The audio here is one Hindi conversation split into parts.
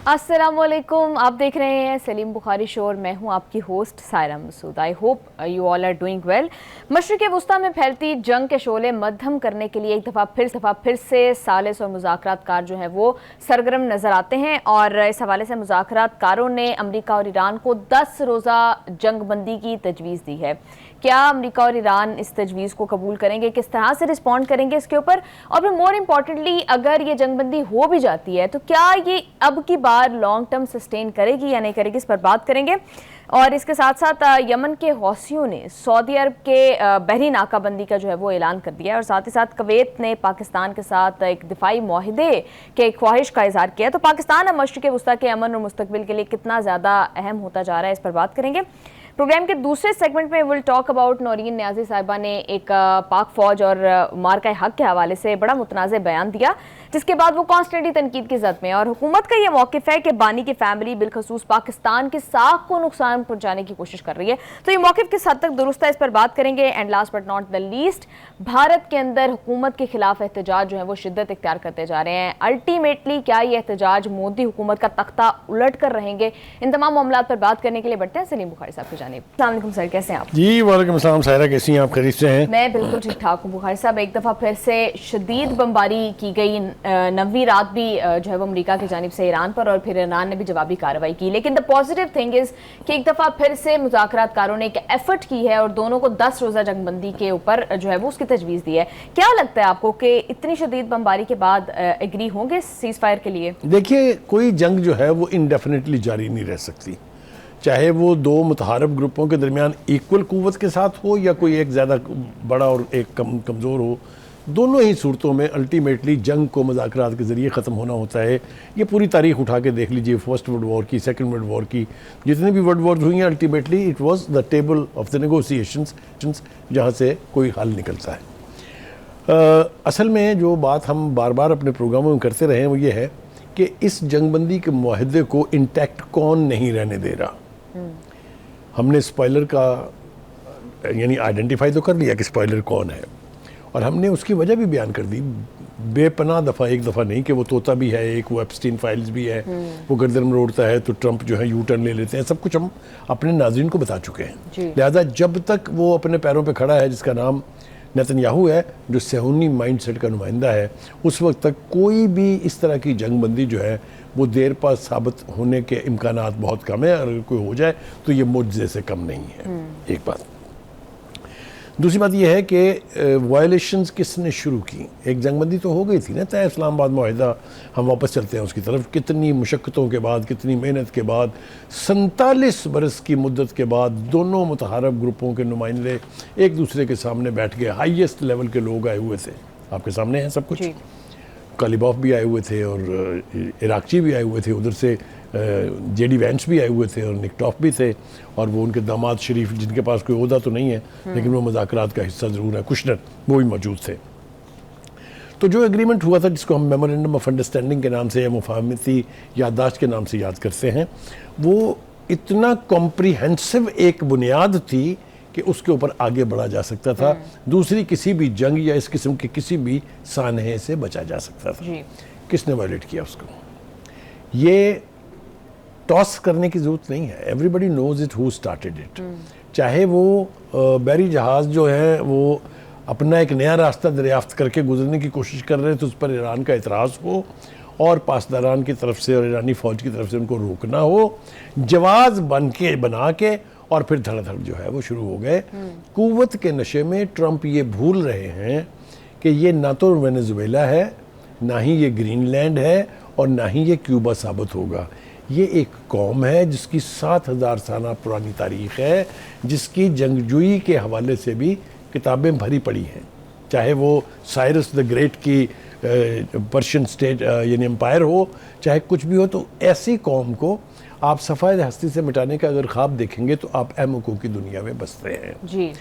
अस्सलामुअलैकुम, आप देख रहे हैं सलीम बुखारी शो और मैं हूं आपकी host Saira Masood. I hope you all are doing well. मशरिक़ वुस्ता में फैलती जंग के शोले मद्धम करने के लिए एक दफ़ा फिर से सालिस और मुज़ाकरातकार जो हैं वो सरगर्म नज़र आते हैं और इस हवाले से मुज़ाकरातकारों ने अमरीका और ईरान को 10 रोज़ा जंग बंदी की तजवीज़ दी है। क्या अमरीका और ईरान इस तजवीज़ को कबूल करेंगे, किस तरह से रिस्पॉन्ड करेंगे इसके ऊपर, और फिर मोर इम्पॉर्टेंटली अगर ये जंगबंदी हो भी जाती है तो क्या ये अब की बार लॉन्ग टर्म सस्टेन करेगी या नहीं करेगी, इस पर बात करेंगे। और इसके साथ साथ यमन के हौसियों ने सऊदी अरब के बहरी नाकाबंदी का जो है वो ऐलान कर दिया है और साथ ही साथ कुवैत ने पाकिस्तान के साथ एक दिफाई मुआहदे के ख्वाहिश का इजहार किया। तो पाकिस्तान अब मशरिक़ वुस्ता के अमन और मुस्तकबिल के लिए कितना ज़्यादा अहम होता जा रहा है, इस पर बात करेंगे। प्रोग्राम के दूसरे सेगमेंट में will talk about Naureen Niazi साहिबा ने एक पाक फौज और मार्का हक के हवाले से बड़ा मुतनाज़ बयान दिया, जिसके बाद वो कॉन्स्टेंटली तनकीद की जद में। और हुकूमत का ये मौक़िफ़ है कि बानी की फैमिली बिलखसूस पाकिस्तान की साख को नुकसान पहुंचाने की कोशिश कर रही है। तो ये मौक़िफ़ किस हद तक दुरुस्त है, इस पर बात करेंगे। And last but not the least, Bharat के अंदर हुकूमत के खिलाफ एहतजाज जो है वो शिद्दत इख्तियार करते जा रहे हैं। अल्टीमेटली क्या ये एहतजाज मोदी हुकूमत का तख्ता उलट कर रहेंगे? इन तमाम मामलात पर बात करने के लिए बढ़ते हैं सलीम बुखारी साहब की जानिब। अस्सलाम वालेकुम सर, कैसे हैं आप? जी वालेकुम अस्सलाम सायरा, कैसी हैं आप? खैरियत से हैं? मैं बिल्कुल ठीक ठाक हूँ बुखारी साहब। एक दफ़ा फिर से शदीद बमबारी की गई, 9वीं रात भी जो है वो अमरीका की जानिब से ईरान पर, और फिर ईरान ने भी जवाबी कार्रवाई की। लेकिन द पॉजिटिव थिंग इज़ कि एक दफ़ा फिर से मुज़ाकरातकारों ने एक एफर्ट की है और दोनों को 10 रोज़ा जंगबंदी के ऊपर जो है वो उसकी तजवीज़ दी है। क्या लगता है आपको कि इतनी शदीद बमबारी के बाद एग्री होंगे सीज़ फायर के लिए? देखिए, कोई जंग जो है वो इंडेफिनेटली जारी नहीं रह सकती, चाहे वो दो मुतहारब ग्रुपों के दरमियान इक्वल कुव्वत के साथ हो या कोई एक ज़्यादा बड़ा और एक कमज़ोर हो। दोनों ही सूरतों में अल्टीमेटली जंग को मुज़ाकरात के ज़रिए ख़त्म होना होता है। ये पूरी तारीख़ उठा के देख लीजिए, फर्स्ट वर्ल्ड वॉर की, सेकंड वर्ल्ड वॉर की, जितनी भी वर्ल्ड वॉर हुई हैं ultimately it was the table of the negotiations जहाँ से कोई हल निकलता है। असल में जो बात हम बार बार अपने प्रोग्रामों में करते रहे हैं वो ये है कि इस जंगबंदी के मुआहदे को इंटैक्ट कौन नहीं रहने दे रहा। हमने स्पॉइलर का यानी आइडेंटिफाई तो कर लिया कि स्पॉइलर कौन है, और हमने उसकी वजह भी बयान कर दी बेपनाह दफ़ा, एक दफ़ा नहीं, कि वो तोता भी है एक, वो एप्स्टीन फाइल्स भी है, वो गर्दन मरोड़ता है तो ट्रंप जो है यू टर्न ले लेते हैं। सब कुछ हम अपने नाज़रीन को बता चुके हैं। लिहाजा जब तक वो अपने पैरों पे खड़ा है, जिसका नाम नेतन्याहू है, जो सेहूनी माइंडसेट का नुमाइंदा है, उस वक्त तक कोई भी इस तरह की जंगबंदी जो है वो देर पास साबित होने के इम्कानात बहुत कम है। अगर कोई हो जाए तो ये मुआजिज़े से कम नहीं है। एक बात। दूसरी बात यह है कि वायलेशंस किसने शुरू की? एक जंगबंदी तो हो गई थी ना तय, इस्लामाबाद मुआहिदा। हम वापस चलते हैं उसकी तरफ। कितनी मुशक्क़तों के बाद, कितनी मेहनत के बाद, 47 बरस की मुद्दत के बाद दोनों मुतहारब ग्रुपों के नुमाइंदे एक दूसरे के सामने बैठ गए। हाईएस्ट लेवल के लोग आए हुए थे, आपके सामने हैं सब कुछ। कालीबॉफ भी आए हुए थे और इराकची भी आए हुए थे, उधर से जेडी वैंस भी आए हुए थे और निक टॉफ भी थे, और वो उनके दामाद शरीफ, जिनके पास कोई ओहदा तो नहीं है लेकिन वो मुज़ाकरात का हिस्सा ज़रूर है, कुशनर, वो भी मौजूद थे। तो जो एग्रीमेंट हुआ था, जिसको हम मेमोरेंडम ऑफ अंडरस्टैंडिंग के नाम से या मुफाहमती याददाश्त के नाम से याद करते हैं, वो इतना कॉम्प्रिहेंसिव एक बुनियाद थी कि उसके ऊपर आगे बढ़ा जा सकता था। दूसरी किसी भी जंग या इस किस्म के किसी भी सानहे से बचा जा सकता था। किसने वायलेट किया उसको? ये टॉस करने की जरूरत नहीं है। Everybody knows it who started it. चाहे वो बहरी जहाज़ जो है वो अपना एक नया रास्ता दरियाफ्त करके गुजरने की कोशिश कर रहे थे, उस पर ईरान का एतराज़ हो और पासदारान की तरफ से और ईरानी फ़ौज की तरफ से उनको रोकना हो, जवाज़ बना के और फिर धड़ाधड़ जो है वो शुरू हो गए। कुव्वत के नशे में ट्रंप ये भूल रहे हैं कि ये ना तो वेनेजुएला है, ना ही ये ग्रीनलैंड है, और ना ही ये क्यूबा साबित होगा। ये एक कौम है जिसकी 7000 साल पुरानी तारीख़ है, जिसकी जंगजुई के हवाले से भी किताबें भरी पड़ी हैं। चाहे वो साइरस द ग्रेट की पर्शियन स्टेट यानी एम्पायर हो, चाहे कुछ भी हो, तो ऐसी कौम को आप सफ़ायद हस्ती से मिटाने का अगर ख्वाब देखेंगे तो आप अहमकों की दुनिया में बसते हैं। जी।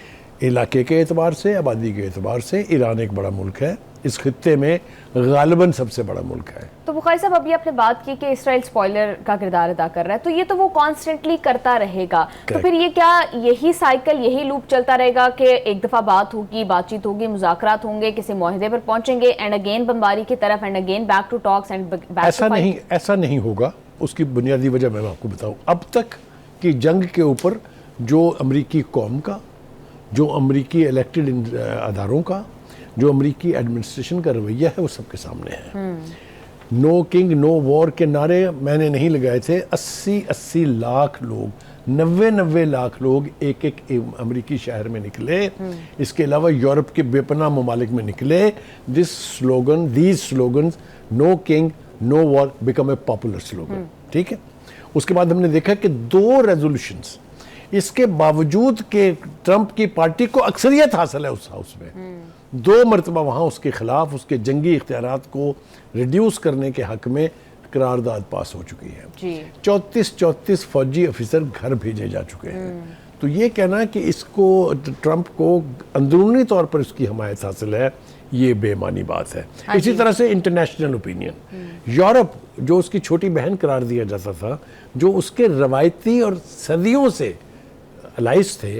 इलाके के एतबार से, आबादी के एतबार से ईरान एक बड़ा मुल्क है, इस खित्ते में गालिबन सबसे बड़ा मुल्क है। तो बुखारी साहब, अभी आपने बात की कि इसराइल स्पॉइलर का किरदार अदा कर रहा है, तो ये तो वो कॉन्स्टेंटली करता रहेगा। तो फिर ये क्या यही साइकिल, यही लूप चलता रहेगा कि एक दफ़ा बात होगी, बातचीत होगी, मुज़ाकरात होंगे, किसी मुआहदे पर पहुंचेंगे, एंड अगेन बमबारी की तरफ, and again back to talks and ऐसा नहीं होगा। उसकी बुनियादी वजह मैं आपको बताऊं, अब तक की जंग के ऊपर जो अमरीकी कौम का, जो अमरीकी इलेक्टेड अदारों का, जो अमरीकी एडमिनिस्ट्रेशन का रवैया है वो सबके सामने है। नो किंग नो वॉर के नारे मैंने नहीं लगाए थे। 80-80 लाख लोग, 90-90 लाख लोग एक एक अमरीकी शहर में निकले। इसके अलावा यूरोप के बेपनाह ममालिक में निकले। These slogan no king no war become a popular slogan. ठीक है, उसके बाद हमने देखा कि 2 रेजोल्यूशंस, इसके बावजूद कि ट्रंप की पार्टी को अक्सरियत हासिल है उस हाउस में, 2 मरतबा वहाँ उसके खिलाफ उसके जंगी इख्तियारात को रिड्यूस करने के हक में करारदाद पास हो चुकी है। 34 फौजी अफसर घर भेजे जा चुके हैं। तो ये कहना कि इसको ट्रंप को अंदरूनी तौर पर इसकी हमायत हासिल है, ये बेमानी बात है। इसी तरह से इंटरनेशनल ओपिनियन, यूरोप जो उसकी छोटी बहन करार दिया जाता था, जो उसके रवायती और सदियों से अलाइज थे,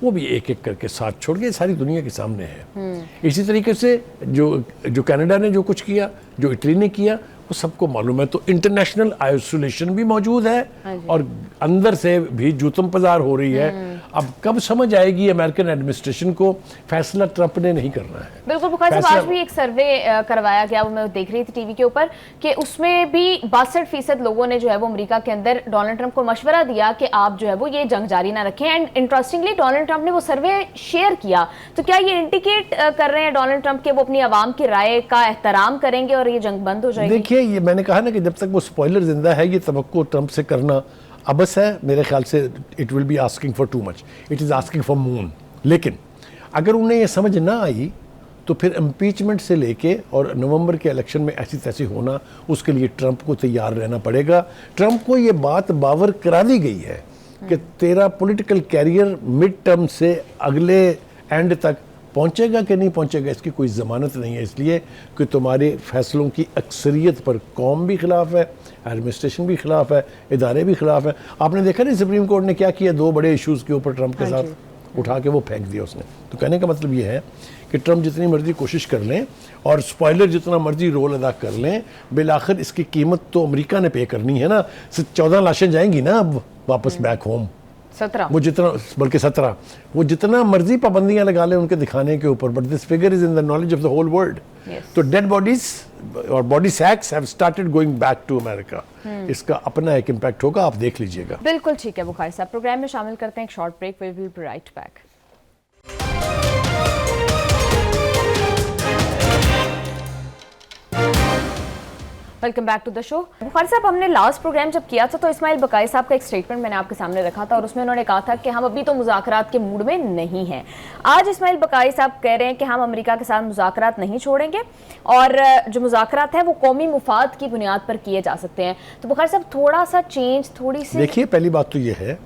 वो भी एक एक करके साथ छोड़ के सारी दुनिया के सामने है। इसी तरीके से जो कनाडा ने जो कुछ किया, जो इटली ने किया, वो सबको मालूम है। तो इंटरनेशनल आइसोलेशन भी मौजूद है और अंदर से भी जूतम पजार हो रही है। अब कब समझ आएगी अमेरिकन एडमिनिस्ट्रेशन को, फैसला ट्रंप ने नहीं करना है। बिल्कुल बुखारी साहब, आज भी एक सर्वे करवाया गया, वो मैं देख रही थी टीवी के ऊपर, कि उसमें भी 62% लोगों ने जो है वो अमेरिका के अंदर डोनाल्ड ट्रंप को मशवरा दिया कि आप जो है वो ये जंग जारी ना रखें। एंड इंटरेस्टिंगली डोनाल्ड ट्रंप ने वो सर्वे शेयर किया। तो क्या ये इंडिकेट कर रहे हैं डोनाल्ड ट्रंप के वो अपनी आवाम की राय का एहतराम करेंगे और ये जंग बंद हो जाएगी? देखिए, ये मैंने कहा ना कि जब तक वो स्पॉइलर जिंदा है, ये तवक्को ट्रंप से करना अबस है। मेरे ख्याल से it will be asking for too much, it is asking for moon. लेकिन अगर उन्हें ये समझ ना आई तो फिर इम्पीचमेंट से लेके और नवंबर के इलेक्शन में ऐसी तैसी होना, उसके लिए ट्रंप को तैयार रहना पड़ेगा। ट्रंप को ये बात बावर करा दी गई है कि तेरा पॉलिटिकल कैरियर मिड टर्म से अगले एंड तक पहुंचेगा कि नहीं पहुंचेगा, इसकी कोई ज़मानत नहीं है, इसलिए कि तुम्हारे फैसलों की अक्सरियत पर कौम भी खिलाफ है, एडमिनिस्ट्रेशन भी खिलाफ है, इदारे भी खिलाफ है। आपने देखा नहीं सुप्रीम कोर्ट ने क्या किया 2 बड़े इश्यूज़ के ऊपर ट्रंप के साथ उठा के वो फेंक दिया उसने। तो कहने का मतलब ये है कि ट्रंप जितनी मर्जी कोशिश कर लें और स्पॉइलर जितना मर्जी रोल अदा कर लें, बिलाखिर इसकी कीमत तो अमेरिका ने पे करनी है ना। 14 लाशें जाएंगी ना अब वापस बैक होम, 17, वो जितना, बल्कि 17, वो जितना मर्जी पाबंदियां लगा ले उनके दिखाने के ऊपर, but this figure is in the knowledge of the whole world. तो डेड बॉडीज और body sacks have started going back to America. इसका अपना एक इम्पैक्ट होगा, आप देख लीजिएगा। बिल्कुल ठीक है बुखारी साहब, प्रोग्राम में शामिल करते हैं एक short break, we will be right back. Welcome back to the show. Bukhari साहब, हमने लास्ट प्रोग्राम जब किया था तो इस्माइल बकाई साहब का एक स्टेटमेंट मैंने आपके सामने रखा था और उसमें उन्होंने कहा था कि हम अभी तो मुज़ाकरात के मूड में नहीं हैं। आज इस्माइल बकाई साहब कह रहे हैं कि हम अमेरिका के साथ मुज़ाकरात नहीं छोड़ेंगे और जो मुज़ाकरात हैं वो कौमी मुफाद की बुनियाद पर किए जा सकते हैं। तो बुखारी साहब, थोड़ा सा चेंज, थोड़ी सी देखिए, पहली बात तो ये है,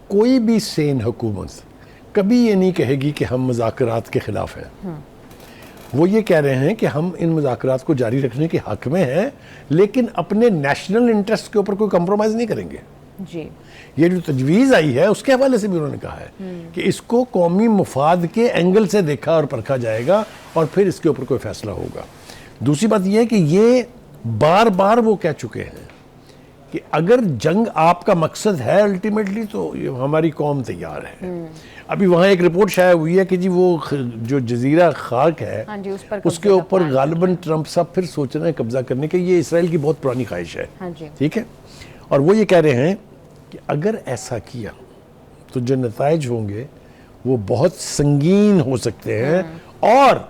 कोई भी सेन हुकूमत कभी ये नहीं कहेगी कि हम मुज़ाकरात के खिलाफ हैं। वो ये कह रहे हैं कि हम इन मुज़ाकरात को जारी रखने के हक में हैं, लेकिन अपने नेशनल इंटरेस्ट के ऊपर कोई कंप्रोमाइज़ नहीं करेंगे जी। ये जो तजवीज़ आई है उसके हवाले से भी उन्होंने कहा है कि इसको कौमी मुफाद के एंगल से देखा और परखा जाएगा और फिर इसके ऊपर कोई फैसला होगा। दूसरी बात यह है कि ये बार बार वो कह चुके हैं कि अगर जंग आपका मकसद है अल्टीमेटली तो हमारी कौम तैयार है। अभी वहाँ एक रिपोर्ट शाया हुई है कि जी वो जो जजीरा खाक है, हाँ जी, उसके ऊपर गालिबन ट्रंप साहब फिर सोच रहे हैं कब्जा करने के। ये इसराइल की बहुत पुरानी ख्वाहिश है, हाँ जी। ठीक है। और वो ये कह रहे हैं कि अगर ऐसा किया तो जो नताइज होंगे वो बहुत संगीन हो सकते हैं और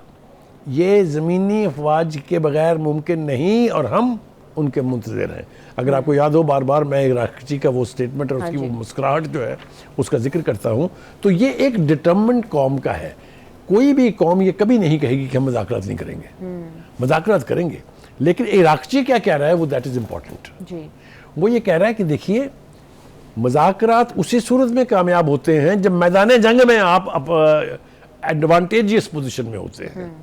ये ज़मीनी अफवाज के बगैर मुमकिन नहीं और हम उनके मुंतज़िर हैं। अगर आपको याद हो, बार बार मैं राष्ट्रपति का वो स्टेटमेंट और उसकी वो मुस्कुराहट जो है उसका जिक्र करता हूँ, तो ये एक डिटर्मिन्ड कौम का है। कोई भी कौम ये कभी नहीं कहेगी कि हम मुज़ाकरात नहीं करेंगे, मुज़ाकरात करेंगे। लेकिन इराक़ची क्या कह रहा है वो दैट इज़ इम्पॉर्टेंट। वो ये कह रहा है कि देखिए, मुज़ाकरात उसी सूरत में कामयाब होते हैं जब मैदान जंग में आप एडवांटेजियस पोजीशन में होते हैं।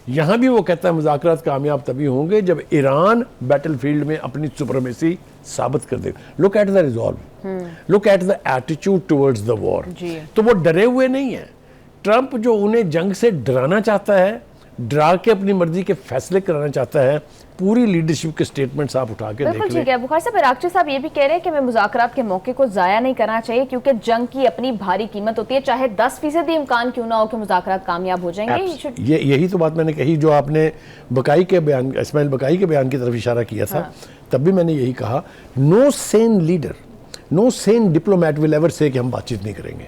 यहाँ भी वो कहता है मुज़ाकरात कामयाब तभी होंगे जब ईरान बैटलफील्ड में अपनी सुपरमेसी साबित कर देगा। Look at the resolve, look at the attitude towards the war. तो वो डरे हुए नहीं है। ट्रंप जो उन्हें जंग से डराना चाहता है डरा के अपनी मर्जी के फैसले कराना चाहता है। पूरी लीडरशिप के स्टेटमेंट्स आप उठा के बिल्कुल देख लें। ठीक है। बुखारी साहब, इराक़ची साहब ये भी कह रहे हैं कि हमें मुज़ाकरात के मौके को ज़ाया नहीं करना चाहिए, क्योंकि जंग की अपनी भारी कीमत होती है, चाहे 10% इम्कान क्यों ना हो कि मुज़ाकरात कामयाब हो जाएंगे। यही तो बात मैंने कही, जो आपने बकाई के बयान, इस्माइल बकाई के बयान की तरफ इशारा किया था। तब भी मैंने यही कहा, no sane leader, no sane diplomat will ever say कि हम बातचीत नहीं करेंगे,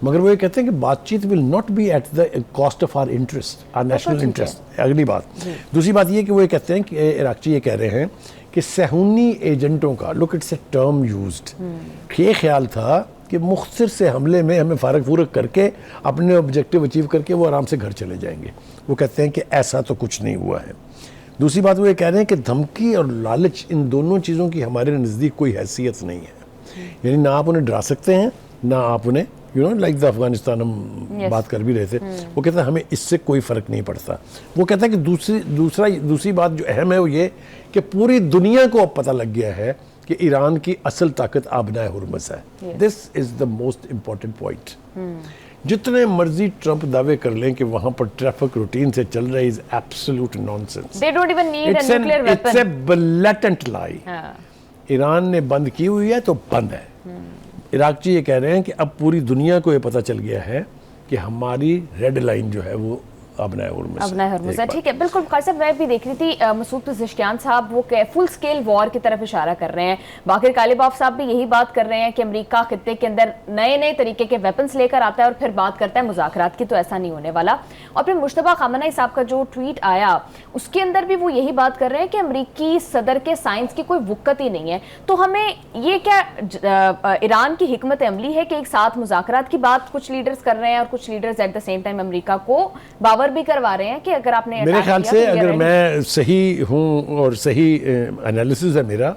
मगर वो ये कहते हैं कि बातचीत will not be at the cost of our interest, our national interest. अगली बात, दूसरी बात ये कि वो ये कहते हैं कि इराक़ची ये कह रहे हैं कि सहूनी एजेंटों का, look it's a term used, ये ख्याल था कि मुख्तसर से हमले में हमें फारग फूरक करके अपने ऑब्जेक्टिव अचीव करके वो आराम से घर चले जाएंगे। वो कहते हैं कि ऐसा तो कुछ नहीं हुआ है। दूसरी बात वो ये कह रहे हैं कि धमकी और लालच, इन दोनों चीज़ों की हमारे नज़दीक कोई हैसियत नहीं है। यानी ना आप उन्हें डरा सकते हैं, ना आप उन्हें लाइक द अफगानिस्तान हम बात कर भी रहे थे। वो कहता है हमें इससे कोई फ़र्क नहीं पड़ता। वो कहता है कि दूसरी बात जो अहम है वो ये कि पूरी दुनिया को अब पता लग गया है कि ईरान की असल ताकत आबनाए हुर्मुज़ है। This is the most important point. जितने मर्जी ट्रंप दावे कर लें कि वहां पर ट्रैफिक रूटीन से चल रहा है, is absolute nonsense. They don't even need a nuclear weapon. It's a blatant lie. Iran ने बंद की हुई है तो बंद है। इराक़ची ये कह रहे हैं कि अब पूरी दुनिया को ये पता चल गया है कि हमारी रेड लाइन जो है वो अबनाए हुर्मुज़ है। ठीक है, बिल्कुल। बुखारी साहब, मैं भी देख रही थी मसूद पेज़ेश्कियान साहब वो फुल स्केल वॉर की तरफ इशारा कर रहे हैं। बाकिर कालिबाफ साहब भी यही बात कर रहे हैं कि अमेरिका खित्ते के अंदर नए नए तरीके के वेपन्स लेकर आता है और फिर बात करता है मुज़ाकरात की, तो ऐसा नहीं होने वाला। और फिर मुश्तबा खामनेई साहब का जो ट्वीट आया उसके अंदर भी वो यही बात कर रहे हैं कि अमरीकी सदर के साइंस की कोई वुक्कत ही नहीं है। तो हमें ये क्या ईरान की हिकमत अमली है कि एक साथ मुज़ाकरात की बात कुछ लीडर्स कर रहे हैं और कुछ leaders at the same time America को बावर भी करवा रहे हैं कि अगर आपने, मेरे ख्याल से अगर मैं सही हूं और सही एनालिसिस है मेरा,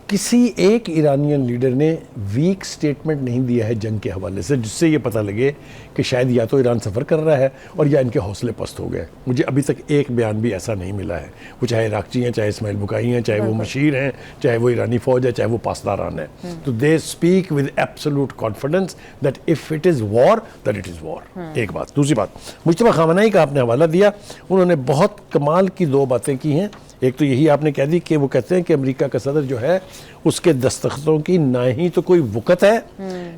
किसी एक ईरानियन लीडर ने वीक स्टेटमेंट नहीं दिया है जंग के हवाले से जिससे ये पता लगे कि शायद या तो ईरान सफ़र कर रहा है और या इनके हौसले पस्त हो गए। मुझे अभी तक एक बयान भी ऐसा नहीं मिला है। वो चाहे इराक़ची हैं, चाहे इस्माइल बुकाई हैं, चाहे वो मशीर हैं, चाहे वो ईरानी फ़ौज है, चाहे वो पासदारान है। तो they speak with absolute confidence that if it is war that it is war. एक बात। दूसरी बात, मुश्तबा खामनेई का आपने हवाला दिया, उन्होंने बहुत कमाल की दो बातें की हैं। एक तो यही आपने कह दी कि वो कहते हैं कि अमेरिका का सदर जो है उसके दस्तखतों की ना ही तो कोई वक़्त है,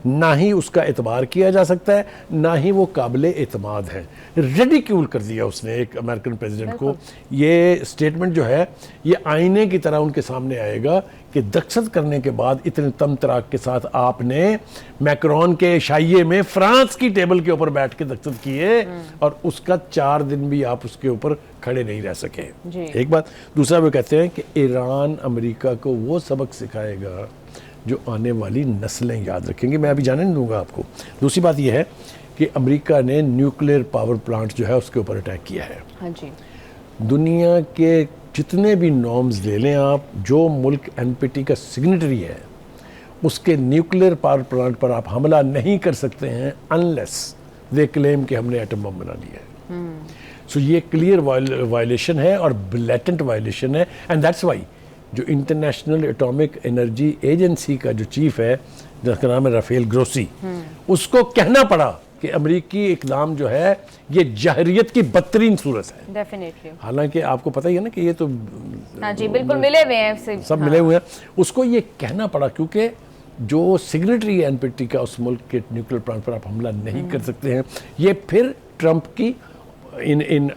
ना ही उसका एतबार किया जा सकता है, ना ही वो काबिल एतमाद है। रेडिक्यूल कर दिया उसने एक अमेरिकन प्रेसिडेंट को। ये स्टेटमेंट जो है ये आईने की तरह उनके सामने आएगा कि दक्षत करने के बाद इतने तम तराक के साथ आपने मैक्रोन के शाइये में फ्रांस की टेबल के ऊपर बैठ के दक्षत किए और उसका 4 दिन भी आप उसके ऊपर खड़े नहीं रह सके। एक बात। दूसरा वो कहते हैं कि ईरान अमेरिका को वो सबक सिखाएगा जो आने वाली नस्लें याद रखेंगी। मैं अभी जाने नहीं दूंगा आपको। दूसरी बात यह है कि अमेरिका ने न्यूक्लियर पावर प्लांट जो है उसके ऊपर अटैक किया है। हाँ जी। दुनिया के जितने भी नॉर्म्स ले लें आप, जो मुल्क एनपीटी का सिग्नेटरी है उसके न्यूक्लियर पावर प्लांट पर आप हमला नहीं कर सकते हैं अनलेस दे क्लेम कि हमने एटम बम बना लिया है। सो ये क्लियर वायलेशन है और ब्लैटेंट वायलेशन है। एंड दैट्स वाई जो इंटरनेशनल एटॉमिक एनर्जी एजेंसी का जो चीफ है जिसका नाम है राफेल ग्रोसी, उसको कहना पड़ा कि अमरीकी इकदाम जो है ये जहरियत की बदतरीन सूरत है। डेफिनेटली। हालांकि आपको पता ही है ना कि ये तो हाँ जी, बिल्कुल मिले हुए हैं सब मिले हुए हैं। उसको ये कहना पड़ा क्योंकि जो सिग्नेटरी है एनपीटी का उस मुल्क के न्यूक्लियर प्लांट पर आप हमला नहीं कर सकते हैं। ये फिर ट्रंप की इन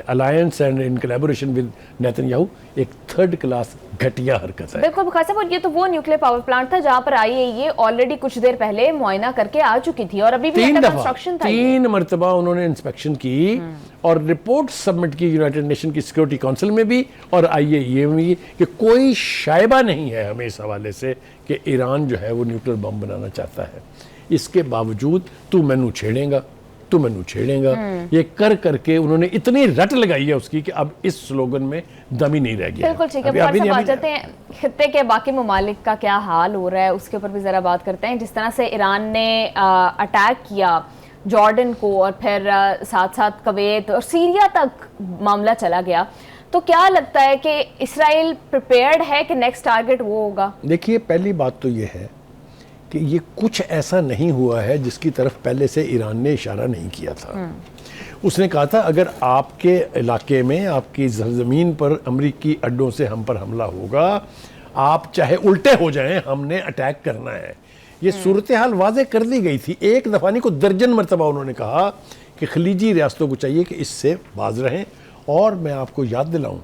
alliance and in collaboration with Netanyahu एक थर्ड क्लास घटिया हरकत है। बिल्कुल बुखारी साहब, ये तो वो न्यूक्लियर पावर प्लांट था जहां पर आईएईए ऑलरेडी कुछ देर पहले मुआयना करके आ चुकी थी और अभी भी कंस्ट्रक्शन था। 3 मरतबा उन्होंने इंस्पेक्शन की और रिपोर्ट सबमिट की यूनाइटेड नेशन की सिक्योरिटी काउंसिल में भी और आईएईए में भी कि कोई शायबा नहीं है हमें इस हवाले से कि ईरान जो है वो न्यूक्लियर बम बनाना चाहता है। इसके बावजूद तू मैनू छेड़ेगा, तू मैनू छेड़ेगा, ये कर करके उन्होंने इतनी रट लगाई है उसकी कि अब इस स्लोगन में दम ही नहीं रह गया। बिल्कुल ठीक है। बात करते हैं खित्ते के बाकी ममालिक का क्या हाल हो रहा है उसके ऊपर भी जरा बात करते हैं। जिस तरह से ईरान ने अटैक किया जॉर्डन को और फिर साथ साथ कुवैत और सीरिया तक मामला चला गया, तो क्या लगता है कि इसराइल प्रिपेयर्ड है कि नेक्स्ट टारगेट वो होगा? देखिए, पहली बात तो ये है कि ये कुछ ऐसा नहीं हुआ है जिसकी तरफ पहले से ईरान ने इशारा नहीं किया था। उसने कहा था अगर आपके इलाके में, आपकी ज़मीन पर अमरीकी अड्डों से हम पर हमला होगा, आप चाहे उल्टे हो जाएं, हमने अटैक करना है। ये सूरत हाल वाज़े कर दी गई थी। एक दफ़ा नहीं, को दर्जन मरतबा उन्होंने कहा कि खलीजी रियासतों को चाहिए कि इससे बाज रहें। और मैं आपको याद दिलाऊं,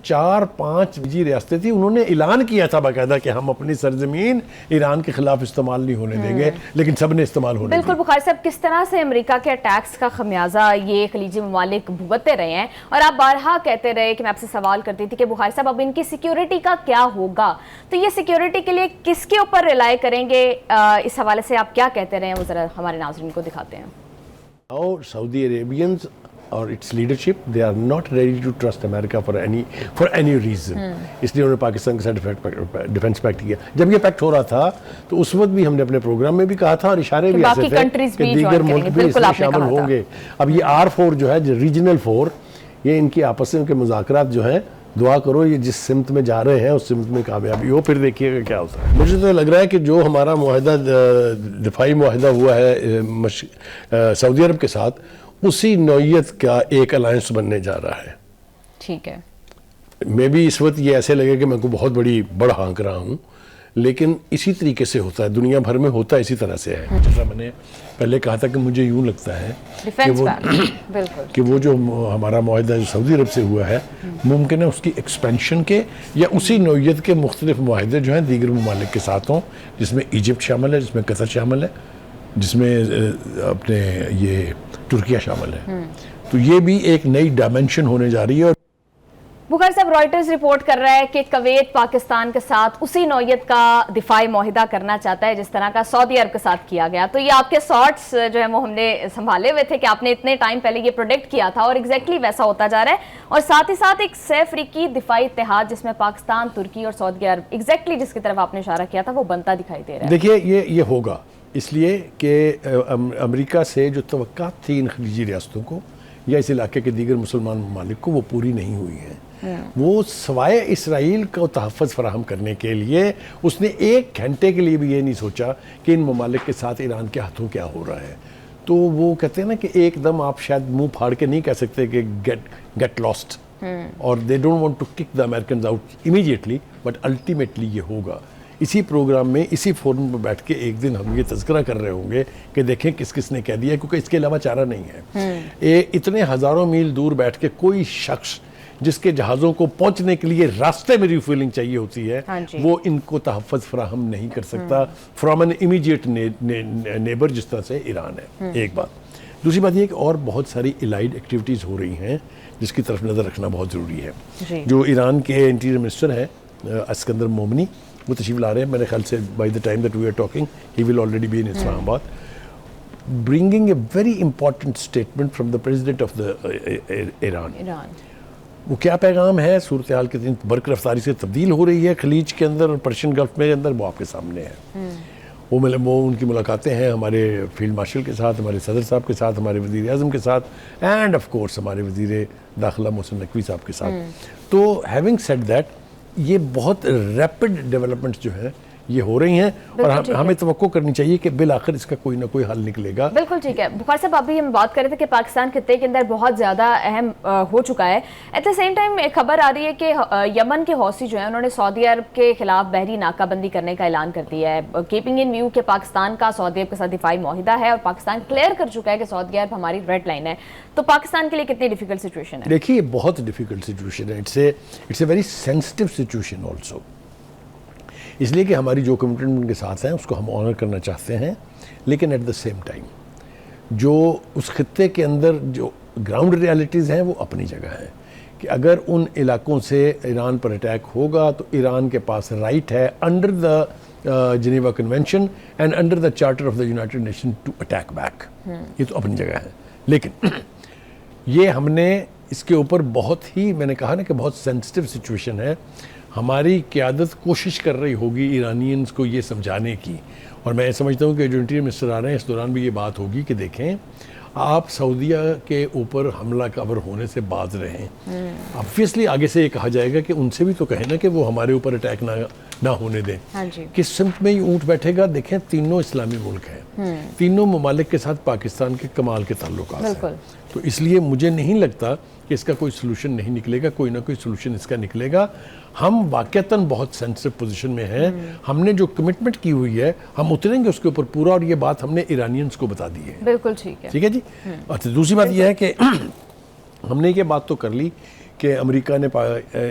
4-5 निजी रियासतें थी, उन्होंने ऐलान किया था बाकायदा कि हम अपनी सरजमीन ईरान के खिलाफ इस्तेमाल नहीं होने देंगे, लेकिन सब ने इस्तेमाल होने बिल्कुल बुखारी साहब, किस तरह से अमेरिका के अटैक्स का खमियाजा ये खलीजी ममालिक भुगतते रहे हैं, और आप बारहा कहते रहे कि मैं आपसे सवाल करती थी कि बुखारी साहब अब इनकी सिक्योरिटी का क्या होगा, तो ये सिक्योरिटी के लिए किसके ऊपर रिलाई करेंगे? इस हवाले से आप क्या कहते रहे हैं, वो जरा हमारे नाज़रीन को दिखाते हैं। और सऊदी अरेबियंस और its leadership, they are not ready to trust America for any reason. इसलिए उन्होंने पाकिस्तान के साथ डिफेंस पैक्ट किया। जब ये पैक्ट हो रहा था तो उस वक्त भी हमने अपने प्रोग्राम में भी कहा था और इशारे भी ऐसे थे कि दीगर मुल्क भी इसमें शामिल होंगे। अब ये R4 जो है, जो रीजनल 4, ये इनकी आपस में के मुज़ाकरात जो है, दुआ करो ये जिस सिमत में जा रहे हैं उस सिमत में कामयाबी हो, फिर देखिएगा क्या होता है। मुझे तो लग रहा है कि जो हमारा मुआहदा, दिफाई मुआहदा हुआ है सऊदी अरब के साथ, उसी नौयत का एक अलायंस बनने जा रहा है। ठीक है, मैं भी इस वक्त ये ऐसे लगे कि मैं को बहुत बड़ा हाँक रहा हूँ, लेकिन इसी तरीके से होता है, दुनिया भर में होता है, इसी तरह से है। जैसा मैंने पहले कहा था कि मुझे यूँ लगता है कि वो जो हमारा मुआहदा जो सऊदी अरब से हुआ है, मुमकिन है उसकी एक्सपेंशन के या उसी नौयत के मुख्तलिफ मुआहदे जो हैं दीगर ममालिक के साथ हों, जिसमें इजिप्ट शामिल है, जिसमें कतर शामिल है, जिसमें अपने ये तुर्किया शामिल है। तो ये भी एक नई डायमेंशन होने जा रही है। बुखारी साहब, रॉयटर्स रिपोर्ट कर रहा है कि कुवैत पाकिस्तान के साथ उसी नौयत का दिफाई मुआहिदा करना चाहता है जिस तरह का सऊदी अरब के साथ किया गया। तो ये आपके शॉर्ट्स जो है वो हमने संभाले हुए थे कि आपने इतने टाइम पहले ये प्रोडिक्ट किया था और एग्जैक्टली वैसा होता जा रहा है। और साथ ही साथ एक सह अफ्रीकी दिफाई इत्तेहाद जिसमें पाकिस्तान, तुर्की और सऊदी अरब, एग्जैक्टली जिसकी तरफ आपने इशारा किया था, वो बनता दिखाई दे रहा है। देखिए ये होगा इसलिए कि अमेरिका से जो तवक्कात थी इन खलीजी रियासतों को या इस इलाके के दीगर मुसलमान ममालिक को, वो पूरी नहीं हुई है। वो सवाए इसराइल को तहफ़्फ़ुज़ फराहम करने के लिए उसने एक घंटे के लिए भी ये नहीं सोचा कि इन ममालिक के साथ ईरान के हाथों क्या हो रहा है। तो वो कहते हैं ना कि एकदम आप शायद मुंह फाड़ के नहीं कह सकते कि गेट लॉस्ट, और they don't want to kick the American out immediately, but ultimately ये होगा। इसी प्रोग्राम में, इसी फोरम पर बैठ के एक दिन हम ये तज़किरा कर रहे होंगे कि देखें किस किस ने कह दिया, क्योंकि इसके अलावा चारा नहीं है। इतने हज़ारों मील दूर बैठ के कोई शख्स जिसके जहाज़ों को पहुंचने के लिए रास्ते में रिफ्यूलिंग चाहिए होती है, वो इनको तहफ़्फ़ुज़ फराहम नहीं कर सकता फ्रॉम एन इमीडिएट नेबर जिस तरह से ईरान है। एक बात। दूसरी बात ये कि और बहुत सारी इलाइड एक्टिविटीज़ हो रही हैं जिसकी तरफ नज़र रखना बहुत ज़रूरी है। जो ईरान के इंटीरियर मिनिस्टर हैं अस्कंदर मोमनी, वो तशरीफ ला रहे हैं। मेरे ख्याल से by the time that we are talking he will already be in Islamabad, bringing a very important statement from the president of the Iran. वो क्या पैगाम है? सूरत हाल कितनी बरक रफ्तारी से तब्दील हो रही है खलीज के अंदर और पर्शियन गल्फ में अंदर, वो आपके सामने है। वो उनकी मुलाकातें हैं हमारे फील्ड मार्शल के साथ, हमारे सदर साहब के साथ, हमारे वज़ीर आज़म के साथ, एंड ऑफ कोर्स हमारे वज़ीर दाखिला मोहसिन नकवी साहब के साथ। तो हैविंग सेड दैट, ये बहुत रैपिड डेवलपमेंट्स जो है ये हो रही हैं और हमें तवक्को करनी चाहिए कि बिल आखिर इसका कोई ना कोई हल निकलेगा। बिल्कुल ठीक है। बुखारी साहब, अभी हम बात कर रहे थे कि पाकिस्तान खित्ते के अंदर बहुत ज़्यादा अहम हो चुका है। एट द सेम टाइम एक खबर आ रही है कि यमन के हौसी जो है उन्होंने सऊदी अरब के खिलाफ बहरी नाकाबंदी करने का ऐलान कर दिया है, कीपिंग इन व्यू कि पाकिस्तान का सऊदी अरब के साथ दिफाई मुआहिदा है और पाकिस्तान क्लियर कर चुका है कि सऊदी अरब हमारी रेड लाइन है। तो पाकिस्तान के लिए कितनी डिफिकल्ट सिचुएशन है? देखिए, बहुत डिफिकल्ट सिचुएशन है। It's a very sensitive situation also, इसलिए कि हमारी जो कमिटमेंट उनके साथ हैं उसको हम ऑनर करना चाहते हैं, लेकिन एट द सेम टाइम जो उस खित्ते के अंदर जो ग्राउंड रियलिटीज़ हैं वो अपनी जगह हैं कि अगर उन इलाकों से ईरान पर अटैक होगा तो ईरान के पास राइट है under the Geneva convention and under the charter of the United Nation to attack back. ये तो अपनी जगह है, लेकिन ये हमने इसके ऊपर बहुत ही, मैंने कहा ना कि बहुत सेंसिटिव सिचुएशन है। हमारी क़यादत कोशिश कर रही होगी ईरानियंस को ये समझाने की, और मैं समझता हूँ कि जो इंटीरियर मिनिस्टर आ रहे हैं इस दौरान भी ये बात होगी कि देखें, आप सऊदीया के ऊपर हमला कवर होने से बाज रहें। ऑब्वियसली आगे से ये कहा जाएगा कि उनसे भी तो कहें ना कि वो हमारे ऊपर अटैक ना होने दें। किस सिमत में ये ऊँट बैठेगा? देखें, तीनों इस्लामी मुल्क हैं, तीनों ममालिक के साथ पाकिस्तान के कमाल के ताल्लुकात हैं। तो इसलिए मुझे नहीं लगता कि इसका कोई सोल्यूशन नहीं निकलेगा, कोई ना कोई सोल्यूशन इसका निकलेगा। हम वाकईतन बहुत सेंसिटिव पोजीशन में हैं। हमने जो कमिटमेंट की हुई है हम उतरेंगे उसके ऊपर पूरा, और ये बात हमने ईरानियंस को बता दी है। बिल्कुल ठीक है। ठीक है जी। अच्छा, दूसरी बात यह है कि हमने ये बात तो कर ली कि अमेरिका ने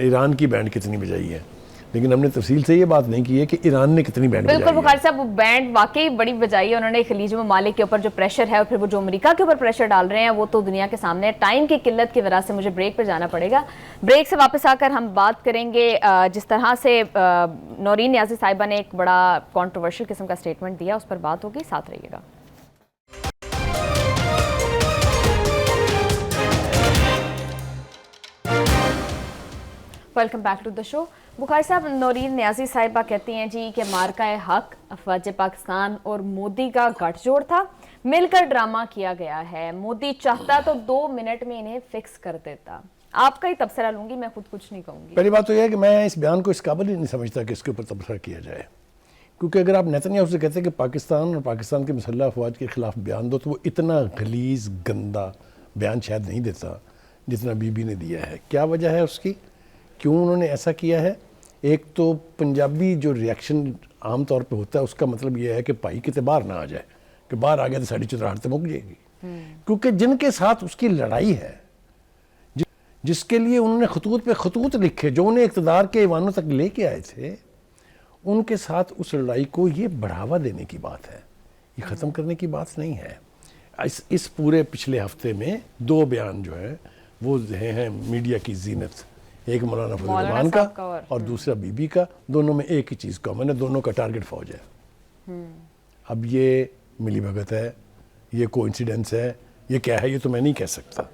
ईरान की बैंड कितनी बजाई है, लेकिन हमने तफसील से ये बात नहीं की है कि ईरान ने कितनी बैंड बिल्कुल बजाई है। बुखारी साहब, वो बैंड वाकई बड़ी बजाई है उन्होंने। खलीज ममालिक के ऊपर जो प्रेशर है और फिर वो जो अमेरिका के ऊपर प्रेशर डाल रहे हैं वो तो दुनिया के सामने है। टाइम की किल्लत की वजह से मुझे ब्रेक पर जाना पड़ेगा। ब्रेक से वापस आकर हम बात करेंगे जिस तरह से नौरीन नियाज़ी साहिबा ने एक बड़ा कॉन्ट्रोवर्शियल किस्म का स्टेटमेंट दिया, उस पर बात होगी, साथ रहिएगा। Welcome back to the show. Bukhari साहब, नौरीन नियाज़ी साहिबा कहती हैं जी कि मार्का हक अफवाज पाकिस्तान और मोदी का गठजोड़ था, मिलकर ड्रामा किया गया है। मोदी चाहता तो 2 मिनट में इन्हें फिक्स कर देता। आपका ही तबसरा लूंगी, मैं खुद कुछ नहीं कहूंगी। पहली बात तो यह है कि मैं इस बयान को इस काबिल ही नहीं समझता कि इसके ऊपर तबसरा किया जाए, क्योंकि अगर आप नेतन्याहू से कहते हैं कि पाकिस्तान और पाकिस्तान के मुसल्लह अफवाज के खिलाफ बयान दो, तो वो इतना गलीज गंदा बयान शायद नहीं देता जितना बीबी ने दिया है। क्या वजह है उसकी, क्यों उन्होंने ऐसा किया है? एक तो पंजाबी जो रिएक्शन आम तौर पे होता है उसका मतलब यह है कि भाई कितने बाहर ना आ जाए, कि बाहर आ गया तो साड़ी चित्राहट तो मुक जाएगी। क्योंकि जिनके साथ उसकी लड़ाई है, जिसके लिए उन्होंने खतूत पे खतूत लिखे, जो उन्हें इक़्तिदार के ऐवानों तक लेके आए थे, उनके साथ उस लड़ाई को ये बढ़ावा देने की बात है, ये ख़त्म करने की बात नहीं है। इस पूरे पिछले हफ्ते में 2 बयान जो है वो हैं मीडिया की जीनत, एक मौलाना फजल रहमान का और दूसरा बीबी का। दोनों में एक ही चीज़ कॉमन है, दोनों का टारगेट फौज है। अब ये मिली भगत है, ये कोइंसिडेंस है, ये क्या है, ये तो मैं नहीं कह सकता,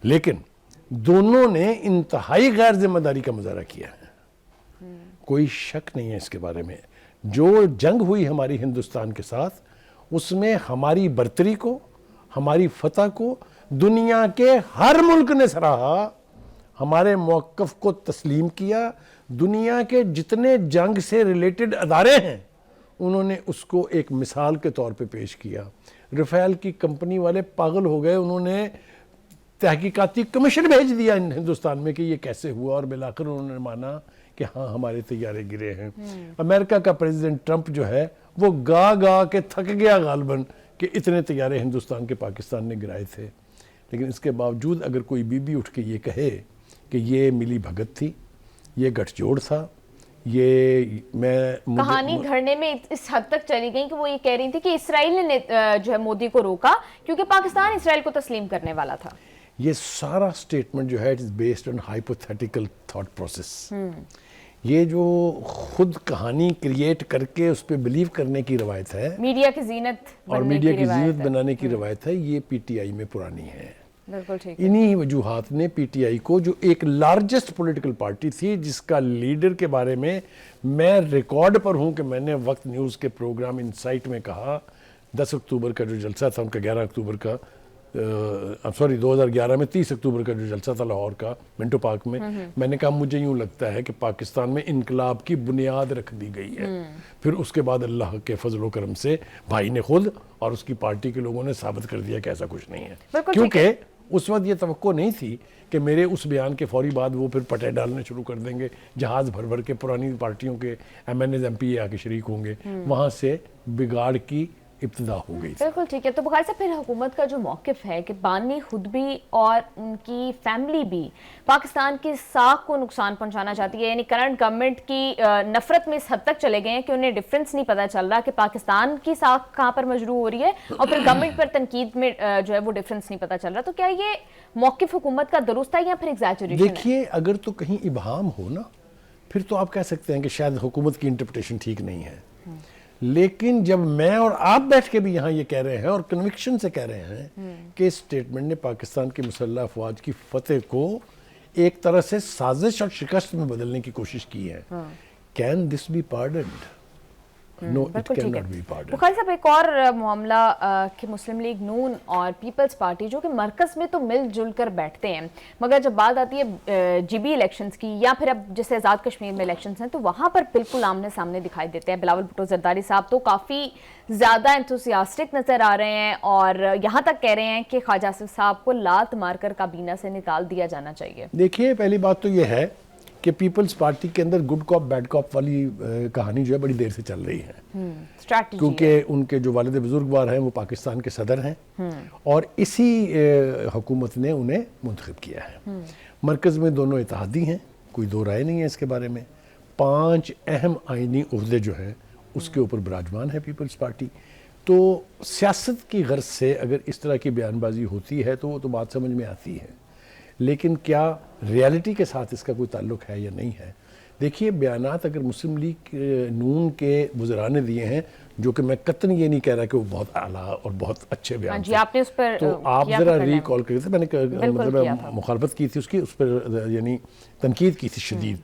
लेकिन दोनों ने इंतहाई गैर जिम्मेदारी का मुजाहरा किया है। कोई शक नहीं है इसके बारे में। जो जंग हुई हमारी हिंदुस्तान के साथ, उसमें हमारी बर्तरी को, हमारी फतह को दुनिया के हर मुल्क ने सराहा, हमारे मौक़िफ़ को तस्लीम किया। दुनिया के जितने जंग से रिलेटेड अदारे हैं उन्होंने उसको एक मिसाल के तौर पे पेश किया। रफ़ेल की कंपनी वाले पागल हो गए, उन्होंने तहकीकाती कमीशन भेज दिया हिंदुस्तान में कि ये कैसे हुआ, और बिलाकर उन्होंने माना कि हाँ हमारे तैयारे गिरे हैं। अमेरिका का प्रेसिडेंट ट्रंप जो है वो गा गा के थक गया गालबन कि इतने तैयारे हिंदुस्तान के पाकिस्तान ने गिराए थे। लेकिन इसके बावजूद अगर कोई बीबी उठ के ये कहे कि ये मिली भगत थी, ये गठजोड़ था, ये कहानी घड़ने में इस हद तक चली गई कि वो ये कह रही थी कि इसराइल ने जो है मोदी को रोका क्योंकि पाकिस्तान इसराइल को तस्लीम करने वाला था। ये सारा स्टेटमेंट जो है it is based on hypothetical thought process. ये जो खुद कहानी क्रिएट करके उस पर बिलीव करने की रवायत है, मीडिया की जीनत और मीडिया की जीनत बनाने की रवायत है, ये पीटीआई में पुरानी है। बिल्कुल ठीक। इन्हीं वजूहात ने पीटीआई को, जो एक लार्जेस्ट पॉलिटिकल पार्टी थी जिसका लीडर के बारे में मैं रिकॉर्ड पर हूं कि मैंने वक्त न्यूज़ के प्रोग्राम इनसाइट में कहा, 10 अक्टूबर का जो जलसा था उनका, 11 अक्टूबर का, सॉरी 2011 में 30 अक्टूबर का जो जलसा था लाहौर का मिंटो पार्क में, मैंने कहा मुझे यूं लगता है कि पाकिस्तान में इनकलाब की बुनियाद रख दी गई है। फिर उसके बाद अल्लाह के फजलो करम से भाई ने खुद और उसकी पार्टी के लोगों ने साबित कर दिया कि ऐसा कुछ नहीं है। क्योंकि उस वक्त ये तवक्को नहीं थी कि मेरे उस बयान के फौरी बाद वो फिर पटे डालने शुरू कर देंगे, जहाज भर भर के पुरानी पार्टियों के MNAs MP आके शरीक होंगे। वहाँ से बिगाड़ की इब्तिदा हो गई। बिल्कुल ठीक है। तो बुखारी साहब, फिर हुकूमत का जो मौक़िफ़ है कि बानी खुद भी और उनकी फैमिली भी पाकिस्तान की साख को नुकसान पहुंचाना चाहती है, यानी करंट गवर्नमेंट की नफरत में इस हद तक चले गए हैं कि उन्हें डिफरेंस नहीं पता चल रहा कि पाकिस्तान की साख कहाँ पर मजरू हो रही है और फिर गवर्नमेंट पर तनकीद में जो है वो डिफरेंस नहीं पता चल रहा। तो क्या ये मौक़िफ़ हुकूमत का दुरुस्त है या फिर एग्जैजरेशन है? देखिए, अगर तो कहीं इबहाम हो ना, फिर तो आप कह सकते हैं कि शायद हुकूमत की इंटरप्रिटेशन ठीक नहीं है। लेकिन जब मैं और आप बैठ के भी यहाँ ये कह रहे हैं और कन्विक्शन से कह रहे हैं कि स्टेटमेंट ने पाकिस्तान की मुसल्लह अफवाज की फतेह को एक तरह से साजिश और शिकस्त में बदलने की कोशिश की है, can this be pardoned? No it बिल्कुल कैन ठीक नॉट है। Be pardon. बुखारी साहब, एक और मामला कि मुस्लिम लीग नून और पीपल्स पार्टी जो कि मरकज़ में तो मिलजुल कर बैठते हैं, मगर जब बात आती है जीबी इलेक्शंस की या फिर अब जैसे आज़ाद कश्मीर में इलेक्शंस हैं, तो वहाँ पर बिल्कुल आमने सामने दिखाई देते हैं। बिलावल भुट्टो जरदारी साहब तो काफ़ी ज़्यादा एंथुसियास्टिक नज़र आ रहे हैं और यहाँ तक कह रहे हैं कि ख्वाजा आसिफ साहब को लात मारकर काबीना से निकाल दिया जाना चाहिए। देखिए, पहली बात तो ये है कि पीपल्स पार्टी के अंदर गुड कॉप बैड कॉप वाली कहानी जो है बड़ी देर से चल रही है, स्ट्रैटेजी क्योंकि उनके जो वालिद बुजुर्गवार हैं वो पाकिस्तान के सदर हैं और इसी हुकूमत ने उन्हें मुंतखब किया है। मरकज़ में दोनों इत्तेहादी हैं, कोई दो राय नहीं है इसके बारे में। 5 अहम आइनी ओहदे जो हैं उसके ऊपर विराजमान है पीपल्स पार्टी। तो सियासत की गर्ज से अगर इस तरह की बयानबाजी होती है तो वो तो बात समझ में आती है, लेकिन क्या रियलिटी के साथ इसका कोई ताल्लुक है या नहीं है? देखिए, बयानात अगर मुस्लिम लीग नून के वज़रा ने दिए हैं, जो कि मैं कतन ये नहीं कह रहा कि वो बहुत आला और बहुत अच्छे बयान जी, थे, आपने उस पर तो आप ज़रा रिकॉल करिए थे। मैंने मतलब मुखालफत की थी उसकी, उस पर यानी तनकीद की थी शदीद,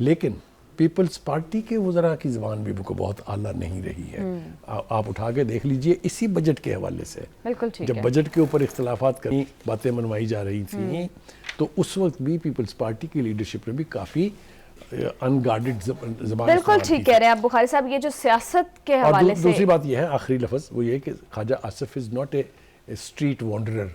लेकिन पीपल्स पार्टी के वज़रा की ज़बान भी को बहुत आला नहीं रही है। आप उठा के देख लीजिए इसी बजट के हवाले से, बिल्कुल ठीक जब है। बजट के ऊपर इख्तलाफात करी बातें मनवाई जा रही थी, तो उस वक्त भी पीपल्स पार्टी की लीडरशिप ने भी काफ़ी अनगार्डेड ज़बान बिल्कुल ठीक कह रहे हैं आप बुखारी साहब। ये जो सियासत के हवाले से दूसरी बात यह है, आखिरी लफ्ज़ वो ये कि Khawaja Asif is not a street wanderer.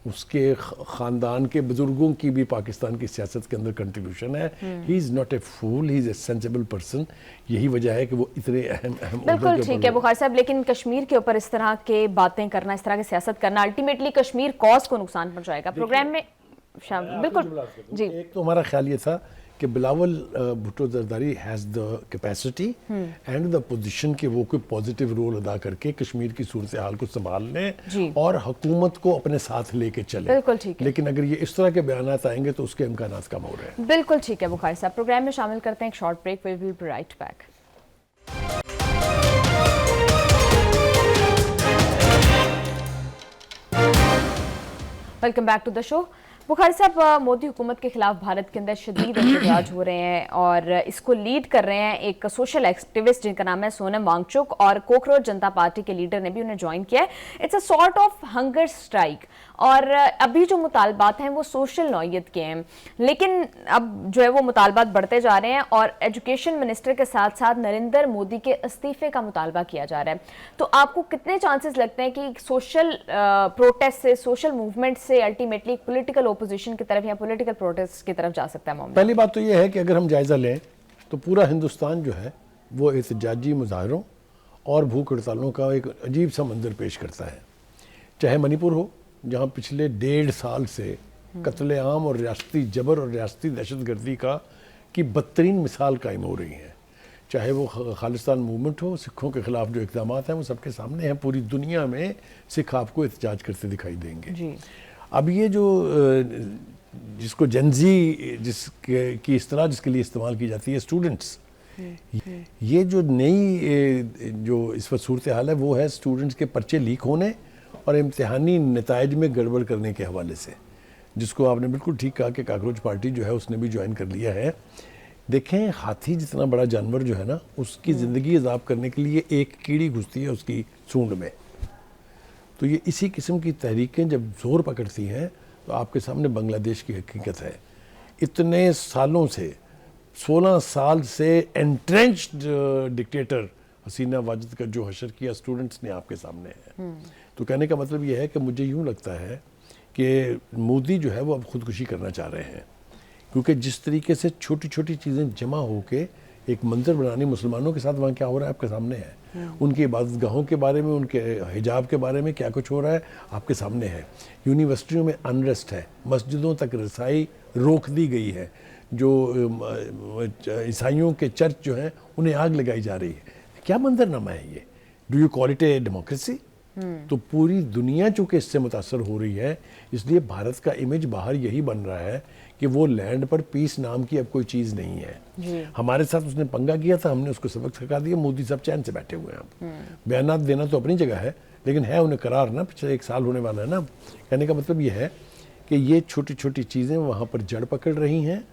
उसके ख़ानदान के बुजुर्गों की भी पाकिस्तान की सियासत के अंदर कंट्रीब्यूशन है। He is not a fool, he is a sensible person. यही वजह है कि वो इतने अहम बिल्कुल ठीक है बुखारी साहब, लेकिन कश्मीर के ऊपर इस तरह के बातें करना, इस तरह की सियासत करना अल्टीमेटली कश्मीर कॉज को नुकसान पहुंचाएगा। प्रोग्राम में बिल्कुल जी, एक तो हमारा ख्याल ये था कि Bilawal Bhutto Zardari has the capacity and the position कि वो कोई पॉजिटिव रोल अदा करके कश्मीर की सूरत हाल को संभाल लें और हुकूमत को अपने साथ लेके चले। बिल्कुल ठीक है। लेकिन अगर ये इस तरह के बयानात आएंगे तो उसके इम्कानात कम हो रहे हैं। बिल्कुल ठीक है बुखारी साहब। प्रोग्राम में शामिल करते हैं एक short break, we will be right back. Welcome back to the show. Bukhari साहब, मोदी हुकूमत के खिलाफ भारत के अंदर शदीद एहतजाज हो रहे हैं और इसको लीड कर रहे हैं एक सोशल एक्टिविस्ट जिनका नाम है सोनम वांगचुक, और कोकरोच जनता पार्टी के लीडर ने भी उन्हें ज्वाइन किया है। It's a sort of hunger strike, और अभी जो मुतालबात हैं वो सोशल नौयत के हैं, लेकिन अब जो है वो मुतालबात बढ़ते जा रहे हैं और एजुकेशन मिनिस्टर के साथ साथ नरेंद्र मोदी के इस्तीफे का मुतालबा किया जा रहा है। तो आपको कितने चांसेस लगते हैं कि सोशल प्रोटेस्ट से, सोशल मूवमेंट से अल्टीमेटली पॉलिटिकल ओपोजिशन की तरफ या पॉलिटिकल प्रोटेस्ट की तरफ जा सकता है मामला? पहली बात तो यह है कि अगर हम जायज़ा लें तो पूरा हिंदुस्तान जो है वो एहतजाजी मुजाहरों और भूख हड़तालों का एक अजीब सा मंजर पेश करता है। चाहे मणिपुर हो, जहाँ पिछले 1.5 साल से कत्लेआम और रियासती जबर और रियासती दहशतगर्दी की बदतरीन मिसाल कायम हो रही है। चाहे वो खालिस्तान मूवमेंट हो, सिखों के खिलाफ जो इक़दाम हैं वो सबके सामने हैं। पूरी दुनिया में सिख आपको एहतजाज करते दिखाई देंगे जी। अब ये जो जिसको जेनजी की इस्तेलाह जिसके लिए इस्तेमाल की जाती है, स्टूडेंट्स, ये जो नई जो इस वक्त सूरत हाल है वो है स्टूडेंट्स के पर्चे लीक होने और इम्तिहानी नताइज में गड़बड़ करने के हवाले से, जिसको आपने बिल्कुल ठीक कहा कि काकरोच पार्टी जो है उसने भी ज्वाइन कर लिया है। देखें, हाथी जितना बड़ा जानवर जो है ना, उसकी ज़िंदगी अजाब करने के लिए एक कीड़ी घुसती है उसकी सूंड में। तो ये इसी किस्म की तहरीकें जब जोर पकड़ती हैं तो आपके सामने बांग्लादेश की हकीकत है। इतने सालों से, 16 साल से एंट्रेंच्ड डिक्टेटर हसीना वाजिद का जो हशर किया स्टूडेंट्स ने आपके सामने है। तो कहने का मतलब ये है कि मुझे यूँ लगता है कि मोदी जो है वो अब खुदकुशी करना चाह रहे हैं, क्योंकि जिस तरीके से छोटी छोटी चीज़ें जमा होके एक मंजर बनानी मुसलमानों के साथ वहाँ क्या हो रहा है आपके सामने है। उनकी इबादतगाहों के बारे में, उनके हिजाब के बारे में क्या कुछ हो रहा है आपके सामने है। यूनिवर्सिटियों में अनरेस्ट है, मस्जिदों तक रसाई रोक दी गई है, जो ईसाइयों के चर्च जो हैं उन्हें आग लगाई जा रही है। क्या मंजरनामा है ये? Do you call it a democracy? तो पूरी दुनिया चूँकि इससे मुतासर हो रही है, इसलिए भारत का इमेज बाहर यही बन रहा है कि वो लैंड पर पीस नाम की अब कोई चीज़ नहीं है। हमारे साथ उसने पंगा किया था, हमने उसको सबक सिखा दिया। मोदी सब चैन से बैठे हुए हैं। अब बयानात देना तो अपनी जगह है, लेकिन है उन्हें करार ना, पिछले 1 साल होने वाला है ना। कहने का मतलब ये है कि ये छोटी छोटी चीज़ें वहाँ पर जड़ पकड़ रही हैं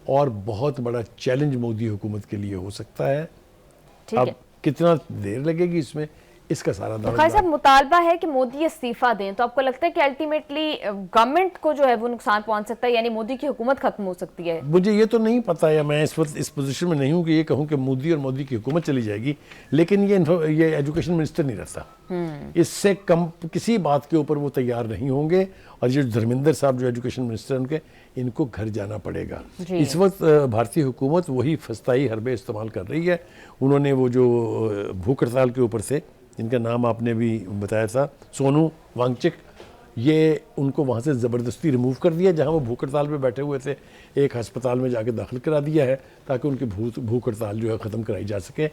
और बहुत बड़ा चैलेंज मोदी हुकूमत के लिए हो सकता है। ठीक है, कितना देर लगेगी इसमें, इसका सारा तो दारोमदार खालिद साहब, मुतालबा है कि मोदी इस्तीफा दें, तो आपको लगता है कि अल्टीमेटली गवर्नमेंट को जो है वो नुकसान पहुंच सकता है, यानी मोदी की हुकूमत खत्म हो सकती है? मुझे ये तो नहीं पता, या मैं इस वक्त इस पोजीशन में नहीं हूँ कि ये कहूँ कि मोदी और मोदी की हुकूमत चली जाएगी, लेकिन ये एजुकेशन मिनिस्टर नहीं रहता। इससे कम किसी बात के ऊपर वो तैयार नहीं होंगे, और जो धर्मेंद्र साहब जो एजुकेशन मिनिस्टर हैं उनके, इनको घर जाना पड़ेगा। इस वक्त भारतीय हुकूमत वही फस्ताई हरबे इस्तेमाल कर रही है। उन्होंने वो जो भूख हड़ताल के ऊपर से, जिनका नाम आपने भी बताया था, सोनू वांगचुक, ये उनको वहाँ से ज़बरदस्ती रिमूव कर दिया, जहाँ वो भूख हड़ताल पे बैठे हुए थे, एक अस्पताल में जाके दाखिल करा दिया है ताकि उनकी भूख हड़ताल जो है ख़त्म कराई जा सके।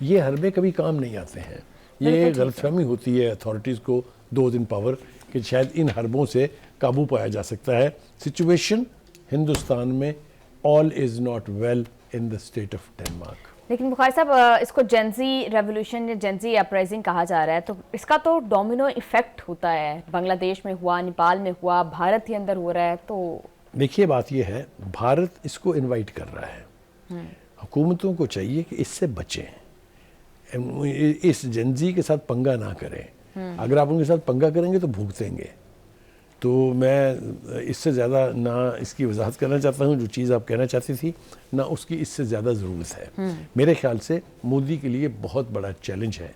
ये हरबे कभी काम नहीं आते हैं। ये गलतफहमी होती है अथॉरिटीज़ को 2 दिन पावर कि शायद इन हरबों से काबू पाया जा सकता है। सिचुएशन हिंदुस्तान में all is not well in the state of Denmark. लेकिन बुखारी साहब, इसको जेंजी रेवोल्यूशन या जेंजी अपराइजिंग कहा जा रहा है, तो इसका तो डोमिनो इफेक्ट होता है। बांग्लादेश में हुआ, नेपाल में हुआ, भारत के अंदर हो रहा है। तो देखिए, बात यह है, भारत इसको इनवाइट कर रहा है। हुकूमतों को चाहिए कि इससे बचें, इस जेंजी के साथ पंगा ना करें। अगर आप उनके साथ पंगा करेंगे तो भुगतेंगे। तो मैं इससे ज़्यादा ना इसकी वजाहत करना चाहता हूँ, जो चीज़ आप कहना चाहती थी ना, उसकी इससे ज़्यादा ज़रूरत है। मेरे ख्याल से मोदी के लिए बहुत बड़ा चैलेंज है।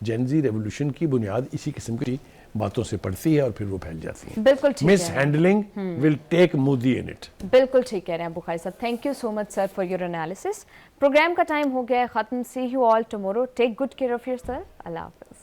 जेंजी रेवोल्यूशन की बुनियाद इसी किस्म की बातों से पड़ती है और फिर वो फैल जाती है। बिल्कुल ठीक है। Mishandling will take Modi in it. बिल्कुल ठीक कह रहे हैं बुखारी साहब। Thank you so much sir for your analysis. Programme का टाइम हो गया है ख़त्म। See you all tomorrow. Take good care of yourself. अल्लाह हाफ़िज़।